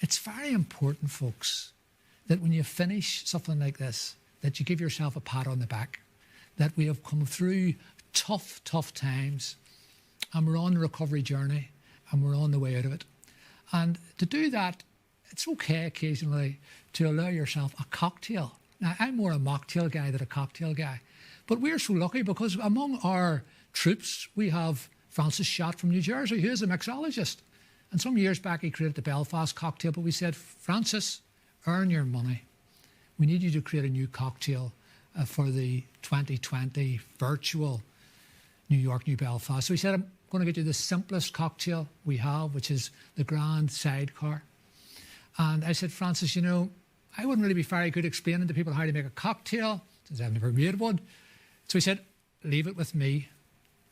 It's very important, folks, that when you finish something like this, that you give yourself a pat on the back, that we have come through tough, tough times, and we're on the recovery journey, and we're on the way out of it. And to do that, it's okay occasionally to allow yourself a cocktail. Now, I'm more a mocktail guy than a cocktail guy, but we're so lucky because among our troops, we have Francis Schott from New Jersey, who is a mixologist. And some years back, he created the Belfast cocktail, but we said, Francis, earn your money. We need you to create a new cocktail for the 2020 virtual New York, New Belfast. So he said, I'm going to get you the simplest cocktail we have, which is the Grand Sidecar. And I said, Francis, you know, I wouldn't really be very good explaining to people how to make a cocktail, since I've never made one. So he said, leave it with me.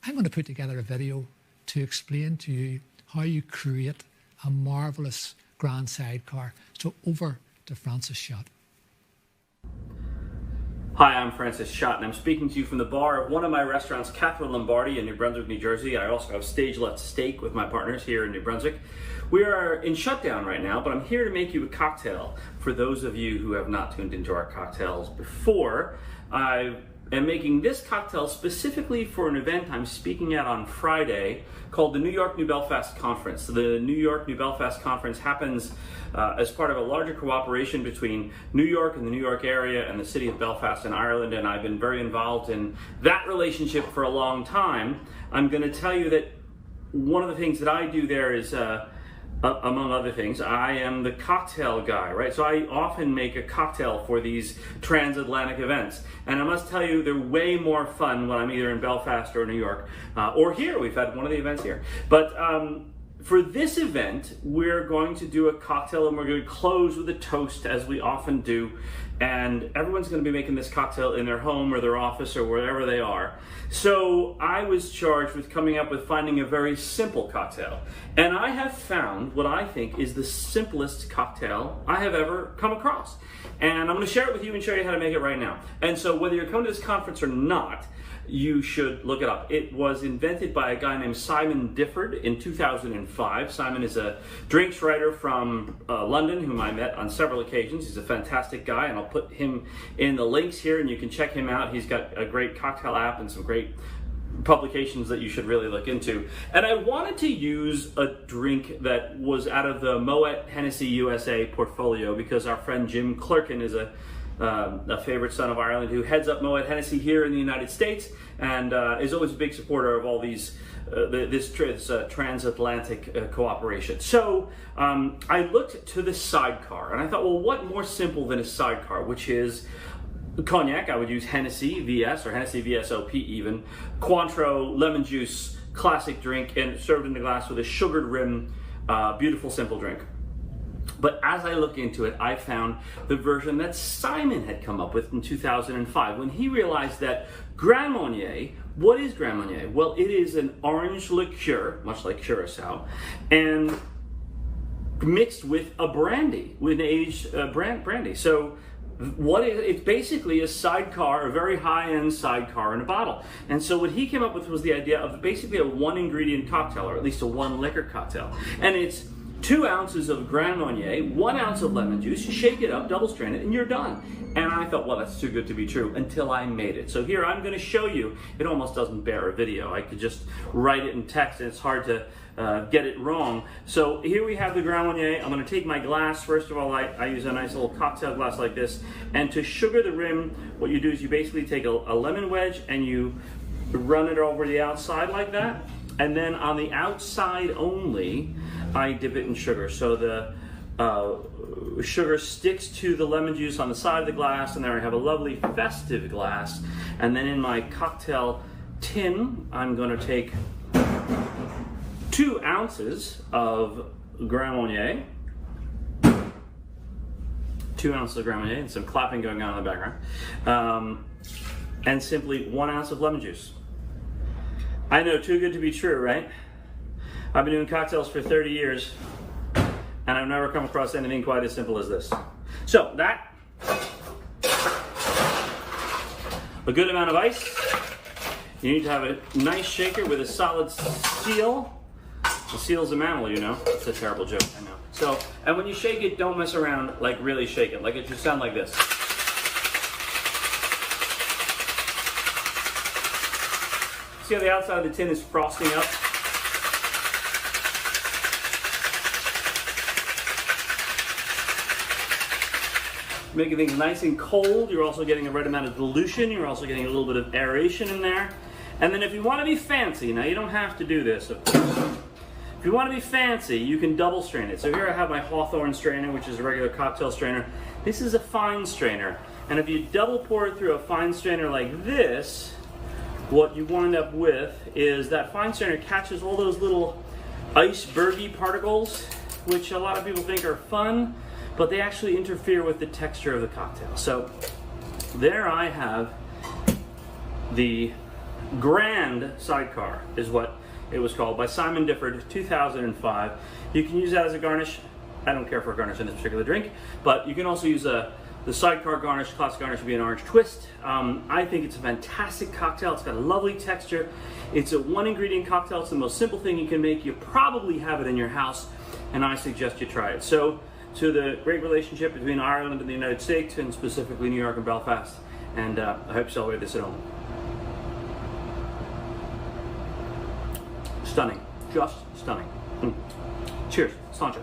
I'm going to put together a video to explain to you how you create a marvellous Grand Sidecar. So over to Francis Schott. Hi, I'm Francis Schott, and I'm speaking to you from the bar of one of my restaurants, Catherine Lombardi in New Brunswick, New Jersey. I also have Stage Let Steak with my partners here in New Brunswick. We are in shutdown right now, but I'm here to make you a cocktail. For those of you who have not tuned into our cocktails before, I am making this cocktail specifically for an event I'm speaking at on Friday called the New York, New Belfast Conference. The New York, New Belfast Conference happens as part of a larger cooperation between New York and the New York area and the city of Belfast in Ireland, and I've been very involved in that relationship for a long time. I'm going to tell you that one of the things that I do there is, among other things, I am the cocktail guy, right? So I often make a cocktail for these transatlantic events. And I must tell you, they're way more fun when I'm either in Belfast or New York, or here. We've had one of the events here. But for this event, we're going to do a cocktail, and we're going to close with a toast, as we often do. And everyone's going to be making this cocktail in their home or their office or wherever they are. So I was charged with coming up with finding a very simple cocktail. And I have found what I think is the simplest cocktail I have ever come across. And I'm going to share it with you and show you how to make it right now. And so whether you're coming to this conference or not, you should look it up. It was invented by a guy named Simon Difford in 2005. Simon is a drinks writer from London, whom I met on several occasions. He's a fantastic guy, and I'll put him in the links here, and you can check him out. He's got a great cocktail app and some great publications that you should really look into. And I wanted to use a drink that was out of the Moet Hennessy USA portfolio, because our friend Jim Clerkin is a favorite son of Ireland who heads up Moet Hennessy here in the United States, and is always a big supporter of all these this transatlantic cooperation. So I looked to the sidecar, and I thought, well, what more simple than a sidecar, which is cognac. I would use Hennessy VS or Hennessy VSOP even, Cointreau, lemon juice, classic drink, and served in the glass with a sugared rim, beautiful simple drink. But as I look into it, I found the version that Simon had come up with in 2005 when he realized that Grand Marnier, what is Grand Marnier? Well, it is an orange liqueur, much like Curacao, and mixed with a brandy, with an aged brandy. So it's basically a sidecar, a very high-end sidecar in a bottle. And so what he came up with was the idea of basically a one-ingredient cocktail, or at least a one-liquor cocktail. And it's 2 ounces of Grand Marnier, 1 ounce of lemon juice, you shake it up, double strain it, and you're done. And I thought, well, that's too good to be true, until I made it. So here, I'm going to show you. It almost doesn't bear a video. I could just write it in text, and it's hard to get it wrong. So here we have the Grand Marnier. I'm going to take my glass. First of all, I use a nice little cocktail glass like this. And to sugar the rim, what you do is you basically take a lemon wedge and you run it over the outside like that. And then on the outside only, I dip it in sugar. So the sugar sticks to the lemon juice on the side of the glass, and there I have a lovely festive glass. And then in my cocktail tin, I'm going to take 2 ounces of Grand Marnier. 2 ounces of Grand Marnier, and some clapping going on in the background. And simply 1 ounce of lemon juice. I know, too good to be true, right? I've been doing cocktails for 30 years, and I've never come across anything quite as simple as this. So that, a good amount of ice. You need to have a nice shaker with a solid seal. The seal's a mammal, you know. It's a terrible joke, I know. So, and when you shake it, don't mess around, like really shake it. Like it should sound like this. See how the outside of the tin is frosting up? Making things nice and cold. You're also getting the right amount of dilution. You're also getting a little bit of aeration in there. And then if you want to be fancy, now you don't have to do this, of course. If you want to be fancy, you can double strain it. So here I have my Hawthorne strainer, which is a regular cocktail strainer. This is a fine strainer. And if you double pour it through a fine strainer like this, what you wind up with is that fine strainer catches all those little icebergy particles, which a lot of people think are fun, but they actually interfere with the texture of the cocktail. So there I have the Grand Sidecar, is what it was called, by Simon Difford, 2005. You can use that as a garnish. I don't care for a garnish in this particular drink, but you can also use the Sidecar garnish. Classic garnish would be an orange twist. I think it's a fantastic cocktail. It's got a lovely texture. It's a one ingredient cocktail. It's the most simple thing you can make. You probably have it in your house, and I suggest you try it. So, to the great relationship between Ireland and the United States, and specifically New York and Belfast, and I hope you celebrate this at home. Stunning. Just stunning. Cheers. Sláinte.